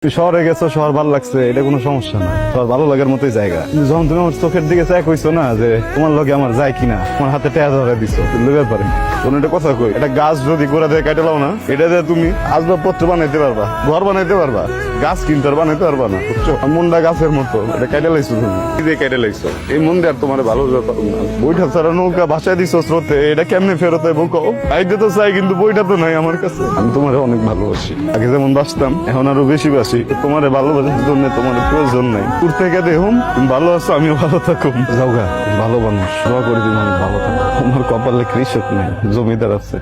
তুই শহরে গেছো, শহর ভালো লাগছে, এটা কোনো সমস্যা না, শহর ভালো লাগার মতোই জায়গা। কিন্তু যখন তুমি আমার চোখের দিকে চাই কইছো না যে তোমার লগে আমার যায় কিনা, তোমার হাতে টেয়া ধরে দিছো, লেবার পারে কোন একটা কথা কই, এটা গাছ যদি গোড়া দিয়ে কেটে লাও না, এটা দিয়ে তুমি আসবাবপত্র বানাইতে পারবা, ঘর বানাইতে পারবা, গাছ কিনতে আর বানাইতে পারবা না, বুঝছো? মনটা গাছের মতো, এটা কেটে লাইছো তুমি, কি দিয়ে কেটে লাইছো? এই মন দিয়ে আর তোমার ভালো পারবো না। বইটা ছাড়া নৌকা ভাসায় দিছো স্রোতে, এটা কেমনে ফেরত হয় বুকো? আইতে তো চাই, কিন্তু বইটা তো নাই আমার কাছে। আমি তোমার অনেক ভালোবাসি, আগে যেমন বাসতাম এখন আরো বেশি বাসি। তোমার ভালোবাসার জন্য তোমার প্রয়োজন নাই। দূর থেকে দেখুন তুমি ভালো আছো, আমিও ভালো থাকুম। যাও গা, ভালো মানুষ, দোয়া করে দিন অনেক ভালো থাকো। আমার কপালে কৃষক নাই, জমিদার আছে।